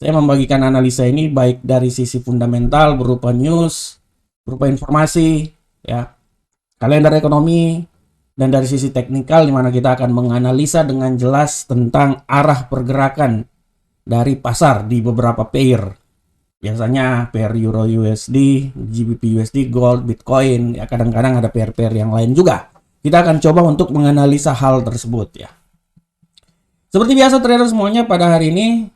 Saya membagikan analisa ini baik dari sisi fundamental berupa news, berupa informasi, ya, kalender ekonomi, dan dari sisi teknikal di mana kita akan menganalisa dengan jelas tentang arah pergerakan dari pasar di beberapa pair. Biasanya pair Euro USD, GBP USD, Gold, Bitcoin, ya kadang-kadang ada pair-pair yang lain juga. Kita akan coba untuk menganalisa hal tersebut ya. Seperti biasa trader semuanya, pada hari ini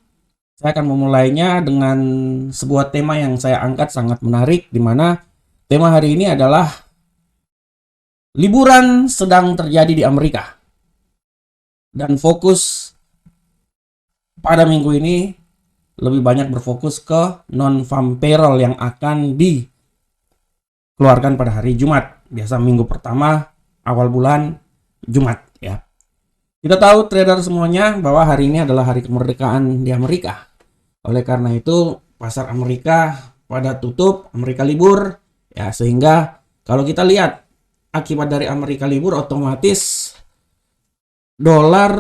saya akan memulainya dengan sebuah tema yang saya angkat sangat menarik, di mana tema hari ini adalah liburan sedang terjadi di Amerika. Dan fokus pada minggu ini lebih banyak berfokus ke non-farm payroll yang akan dikeluarkan pada hari Jumat. Biasa minggu pertama awal bulan Jumat ya. Kita tahu trader semuanya bahwa hari ini adalah hari kemerdekaan di Amerika. Oleh karena itu pasar Amerika pada tutup, Amerika libur ya, sehingga kalau kita lihat akibat dari Amerika libur otomatis dolar,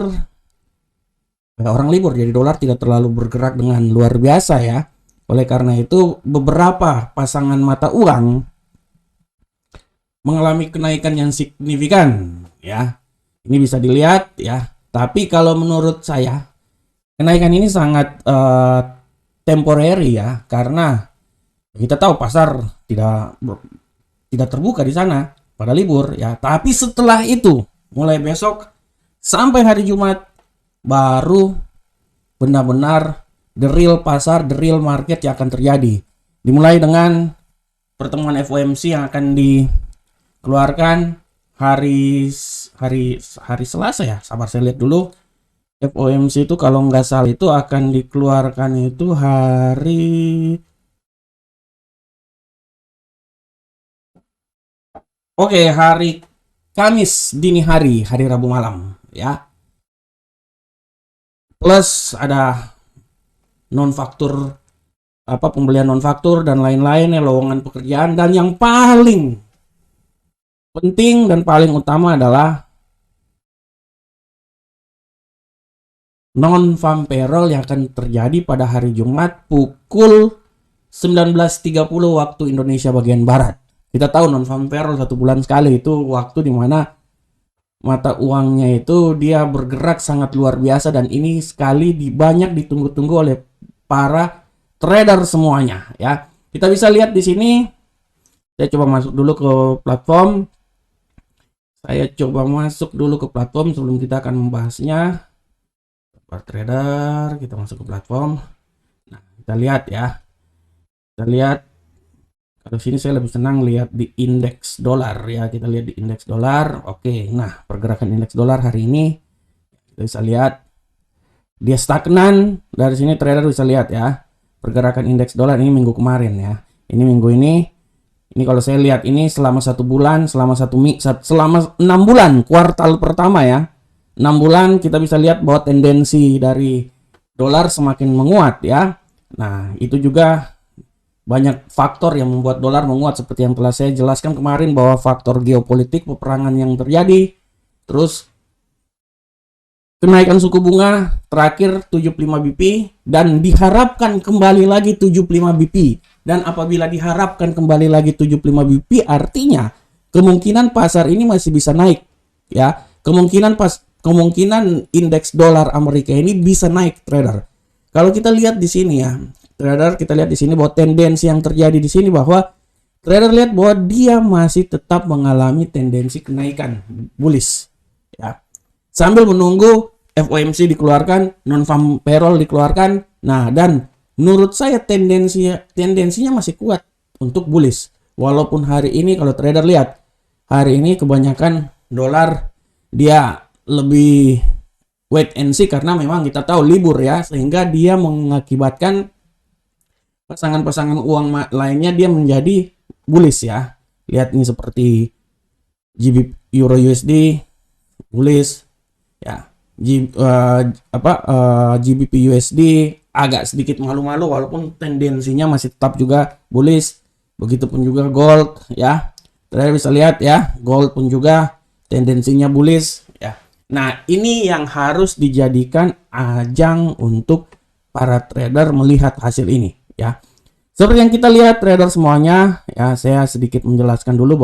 orang libur, jadi dolar tidak terlalu bergerak dengan luar biasa ya. Oleh karena itu beberapa pasangan mata uang mengalami kenaikan yang signifikan ya. Ini bisa dilihat ya. Tapi kalau menurut saya kenaikan ini sangat temporary ya, karena kita tahu pasar tidak terbuka di sana pada libur ya. Tapi setelah itu mulai besok sampai hari Jumat baru benar-benar the real pasar, the real market yang akan terjadi. Dimulai dengan pertemuan FOMC yang akan dikeluarkan hari Selasa ya. Sabar saya lihat dulu. FOMC itu kalau nggak salah itu akan dikeluarkan itu hari Kamis dini hari, hari Rabu malam ya. Plus ada non faktur, pembelian non faktur dan lain-lain ya, lowongan pekerjaan, dan yang paling penting dan paling utama adalah non farm payroll yang akan terjadi pada hari Jumat pukul 19.30 waktu Indonesia bagian barat. Kita tahu non farm payroll 1 bulan sekali, itu waktu dimana mata uangnya itu dia bergerak sangat luar biasa, dan ini sekali banyak ditunggu-tunggu oleh para trader semuanya ya. Kita bisa lihat di sini. Saya coba masuk dulu ke platform. Sebelum kita akan membahasnya. Trader, kita masuk ke platform. Nah, kita lihat ya. Kita lihat. Kalau sini saya lebih senang lihat di indeks dolar ya. Kita lihat di indeks dolar. Oke, nah pergerakan indeks dolar hari ini kita bisa lihat dia stagnan. Dari sini trader bisa lihat ya. Pergerakan indeks dolar ini minggu kemarin ya. Ini minggu ini kalau saya lihat ini selama 1 bulan, selama 6 bulan kuartal pertama ya. 6 bulan kita bisa lihat bahwa tendensi dari dolar semakin menguat ya. Nah, itu juga banyak faktor yang membuat dolar menguat, seperti yang telah saya jelaskan kemarin bahwa faktor geopolitik, peperangan yang terjadi, terus kenaikan suku bunga terakhir 75 BP dan diharapkan kembali lagi 75 BP. Dan apabila diharapkan kembali lagi 75 BP artinya kemungkinan pasar ini masih bisa naik ya. Kemungkinan indeks dolar Amerika ini bisa naik trader. Kalau kita lihat di sini ya, trader, kita lihat di sini bahwa tendensi yang terjadi di sini bahwa trader lihat bahwa dia masih tetap mengalami tendensi kenaikan bullish ya. Sambil menunggu FOMC dikeluarkan, non farm payroll dikeluarkan. Nah, dan menurut saya tendensinya masih kuat untuk bullish. Walaupun hari ini kalau trader lihat, hari ini kebanyakan dolar dia lebih wait and see karena memang kita tahu libur ya, sehingga dia mengakibatkan pasangan-pasangan uang lainnya dia menjadi bullish ya. Lihat ini seperti Euro USD bullish ya. GBP USD agak sedikit malu-malu walaupun tendensinya masih tetap juga bullish. Begitupun juga gold ya. Trader bisa lihat ya, gold pun juga tendensinya bullish ya. Nah, ini yang harus dijadikan ajang untuk para trader melihat hasil ini ya. Seperti yang kita lihat trader semuanya ya, saya sedikit menjelaskan dulu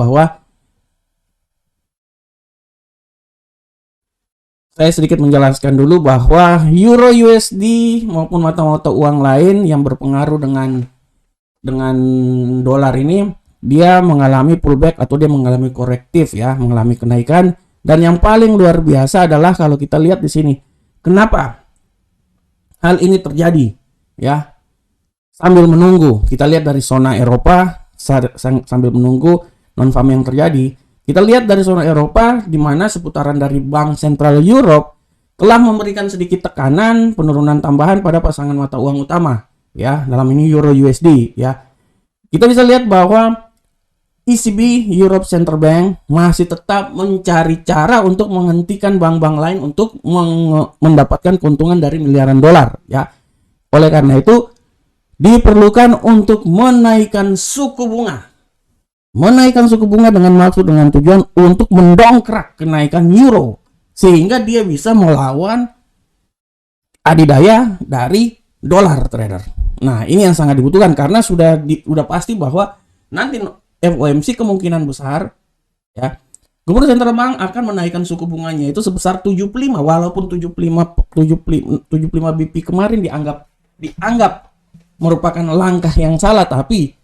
bahwa Euro USD maupun mata-mata uang lain yang berpengaruh dengan dolar ini, dia mengalami pullback atau dia mengalami korektif ya, mengalami kenaikan. Dan yang paling luar biasa adalah kalau kita lihat di sini, kenapa hal ini terjadi ya? Sambil menunggu, kita lihat dari zona Eropa sambil menunggu non-farm yang terjadi. Kita lihat dari zona Eropa di mana seputaran dari Bank Sentral Europe telah memberikan sedikit tekanan penurunan tambahan pada pasangan mata uang utama ya, dalam ini Euro USD ya. Kita bisa lihat bahwa ECB Europe Central Bank masih tetap mencari cara untuk menghentikan bank-bank lain untuk mendapatkan keuntungan dari miliaran dolar ya. Oleh karena itu diperlukan untuk menaikkan suku bunga. Menaikkan suku bunga dengan maksud, dengan tujuan untuk mendongkrak kenaikan euro sehingga dia bisa melawan adidaya dari dolar trader. Nah, ini yang sangat dibutuhkan karena sudah pasti bahwa nanti FOMC kemungkinan besar ya, Gubernur Sentral Bank akan menaikkan suku bunganya itu sebesar 75, walaupun 75 BP kemarin dianggap merupakan langkah yang salah, tapi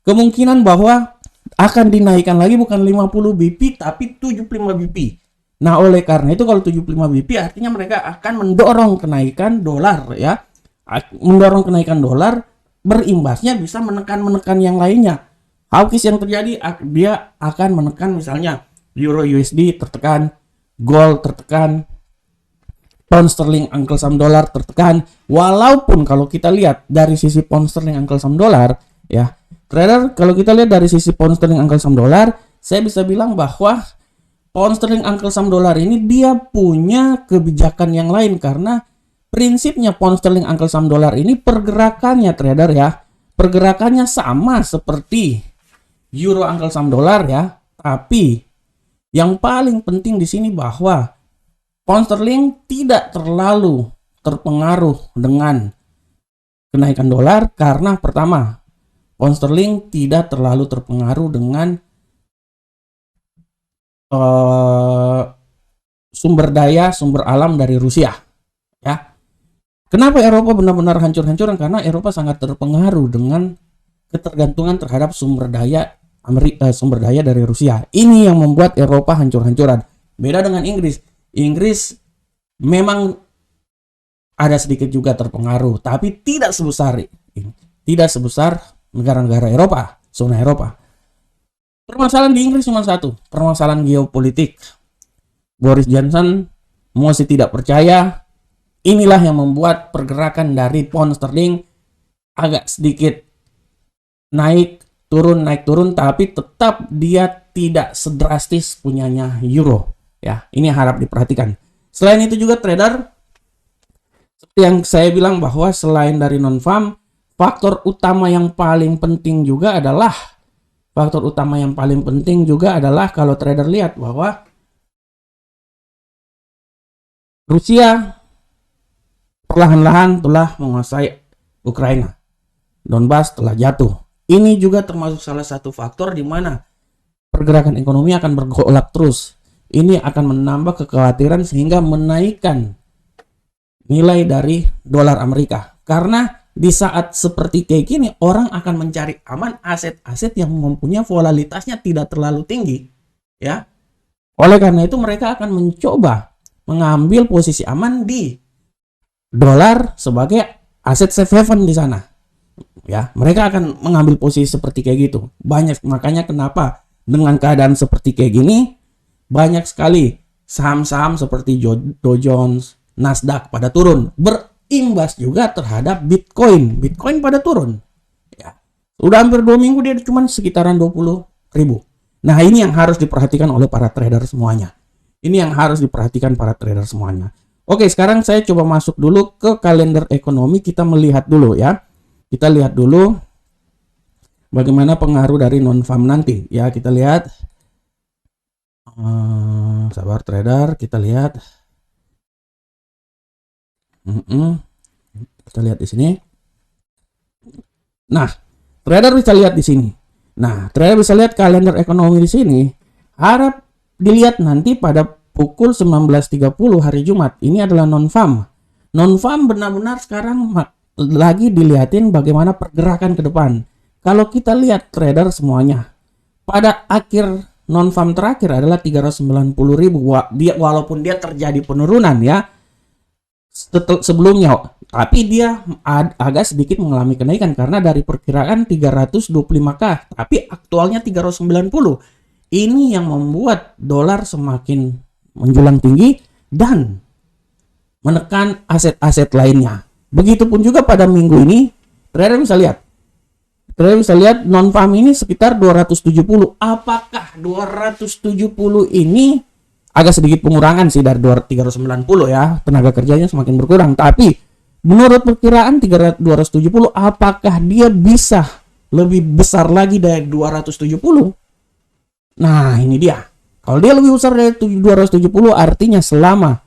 kemungkinan bahwa akan dinaikkan lagi bukan 50 BP tapi 75 BP. Nah, oleh karena itu kalau 75 BP artinya mereka akan mendorong kenaikan dolar ya. Mendorong kenaikan dolar, berimbasnya bisa menekan yang lainnya. Hawkish yang terjadi, dia akan menekan misalnya Euro USD tertekan, gold tertekan, pound sterling uncle sam dolar tertekan. Walaupun kalau kita lihat dari sisi pound sterling uncle sam dolar ya, trader, kalau kita lihat dari sisi pound sterling uncle sam dolar, saya bisa bilang bahwa pound sterling uncle sam dolar ini dia punya kebijakan yang lain karena prinsipnya pound sterling uncle sam dolar ini pergerakannya trader ya, pergerakannya sama seperti euro uncle sam dolar ya, tapi yang paling penting di sini bahwa pound sterling tidak terlalu terpengaruh dengan kenaikan dolar karena pertama, pound sterling tidak terlalu terpengaruh dengan sumber alam dari Rusia ya. Kenapa Eropa benar-benar hancur-hancuran? Karena Eropa sangat terpengaruh dengan ketergantungan terhadap sumber daya dari Rusia. Ini yang membuat Eropa hancur-hancuran. Beda dengan Inggris. Inggris memang ada sedikit juga terpengaruh, tapi tidak sebesar negara-negara Eropa, zona Eropa. Permasalahan di Inggris cuma satu, permasalahan geopolitik. Boris Johnson masih tidak percaya. Inilah yang membuat pergerakan dari pound sterling agak sedikit naik turun, tapi tetap dia tidak sedrastis punyanya euro. Ya, ini harap diperhatikan. Selain itu juga trader, seperti yang saya bilang bahwa selain dari non-farm, faktor utama yang paling penting juga adalah kalau trader lihat bahwa Rusia perlahan-lahan telah menguasai Ukraina. Donbas telah jatuh. Ini juga termasuk salah satu faktor di mana pergerakan ekonomi akan bergolak terus. Ini akan menambah kekhawatiran sehingga menaikkan nilai dari dolar Amerika. Karena di saat seperti kayak gini, orang akan mencari aman aset-aset yang mempunyai volatilitasnya tidak terlalu tinggi. Ya. Oleh karena itu mereka akan mencoba mengambil posisi aman di dolar sebagai aset safe haven di sana. Ya, mereka akan mengambil posisi seperti kayak gitu. Makanya kenapa dengan keadaan seperti kayak gini banyak sekali saham-saham seperti Dow Jones, Nasdaq pada turun, berimbas juga terhadap Bitcoin pada turun. Ya. Udah hampir 2 minggu dia cuma sekitaran 20.000. Nah, ini yang harus diperhatikan oleh para trader semuanya. Oke, sekarang saya coba masuk dulu ke kalender ekonomi. Kita melihat dulu ya. Kita lihat dulu bagaimana pengaruh dari non-farm nanti. Ya, kita lihat. Sabar trader, kita lihat. Kita lihat di sini. Nah, trader bisa lihat di sini. Nah, trader bisa lihat kalender ekonomi di sini. Harap dilihat nanti pada pukul 19.30 hari Jumat. Ini adalah non-farm. Non-farm benar-benar sekarang lagi dilihatin bagaimana pergerakan ke depan. Kalau kita lihat trader semuanya, pada akhir non-farm terakhir adalah 390.000. Walaupun dia terjadi penurunan ya sebelumnya, tapi dia agak sedikit mengalami kenaikan karena dari perkiraan 325k, tapi aktualnya 390. Ini yang membuat dolar semakin menjulang tinggi dan menekan aset-aset lainnya. Begitupun juga pada minggu ini, trader bisa lihat non-farm ini sekitar 270. Apakah 270 ini agak sedikit pengurangan sih dari 390 ya, tenaga kerjanya semakin berkurang, tapi menurut perkiraan 270, apakah dia bisa lebih besar lagi dari 270? Nah, ini dia. Kalau dia lebih besar dari 270, artinya selama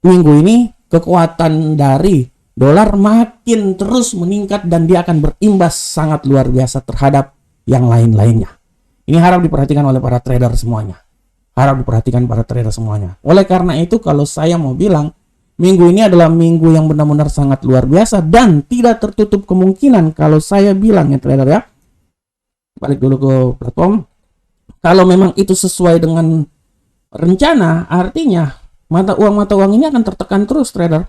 minggu ini kekuatan dari dolar makin terus meningkat dan dia akan berimbas sangat luar biasa terhadap yang lain-lainnya. Ini harap diperhatikan oleh para trader semuanya. Oleh karena itu, kalau saya mau bilang, minggu ini adalah minggu yang benar-benar sangat luar biasa dan tidak tertutup kemungkinan kalau saya bilang ya trader ya. Balik dulu ke platform. Kalau memang itu sesuai dengan rencana, artinya mata uang ini akan tertekan terus trader.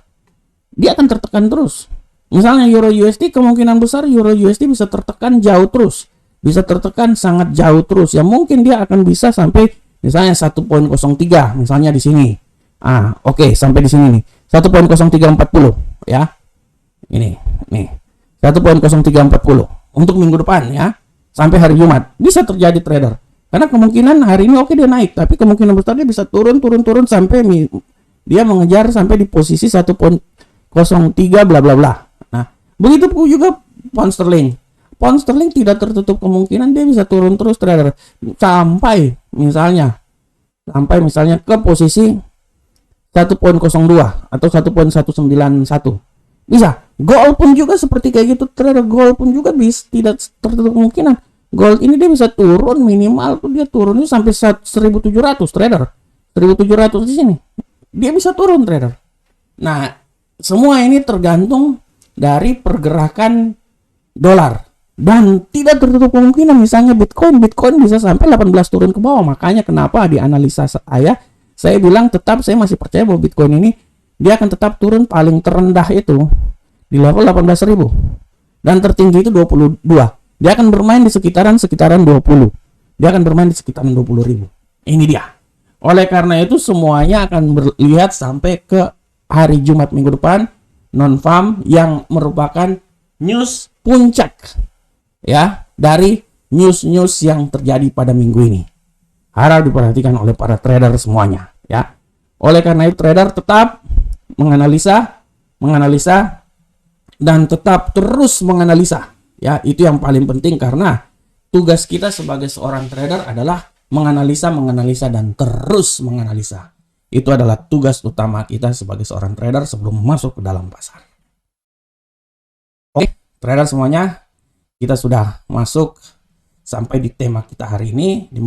Dia akan tertekan terus. Misalnya Euro USD, kemungkinan besar Euro USD bisa tertekan jauh terus. Bisa tertekan sangat jauh terus. Ya mungkin dia akan bisa sampai misalnya 1.03 misalnya di sini. Oke, sampai di sini nih. 1.0340 ya. Ini nih. 1.0340 untuk minggu depan ya. Sampai hari Jumat bisa terjadi trader. Karena kemungkinan hari ini oke dia naik, tapi kemungkinan besar dia bisa turun sampai dia mengejar sampai di posisi 1.03 bla bla bla. Nah, begitu juga pound sterling. Pound sterling tidak tertutup kemungkinan dia bisa turun terus trader sampai misalnya ke posisi 1.02 atau 1.191. Bisa. Gold pun juga seperti kayak gitu trader. Gold pun juga bisa tidak tertutup kemungkinan. Gold ini dia bisa turun minimal tuh dia turunnya sampai 1.700 trader. 1.700 di sini. Dia bisa turun trader. Nah, semua ini tergantung dari pergerakan dolar dan tidak tertutup kemungkinan misalnya Bitcoin bisa sampai 18 turun ke bawah. Makanya kenapa di analisa saya bilang tetap saya masih percaya bahwa Bitcoin ini dia akan tetap turun paling terendah itu di level 18.000 dan tertinggi itu 22. Dia akan bermain di sekitaran 20. Dia akan bermain di sekitaran 20.000. Ini dia. Oleh karena itu semuanya akan berlihat sampai ke hari Jumat minggu depan non-farm yang merupakan news puncak ya dari news-news yang terjadi pada minggu ini. Harap diperhatikan oleh para trader semuanya ya. Oleh karena itu trader tetap menganalisa dan tetap terus menganalisa. Ya, itu yang paling penting karena tugas kita sebagai seorang trader adalah menganalisa dan terus menganalisa. Itu adalah tugas utama kita sebagai seorang trader sebelum masuk ke dalam pasar. Oke, trader semuanya, kita sudah masuk sampai di tema kita hari ini, di mana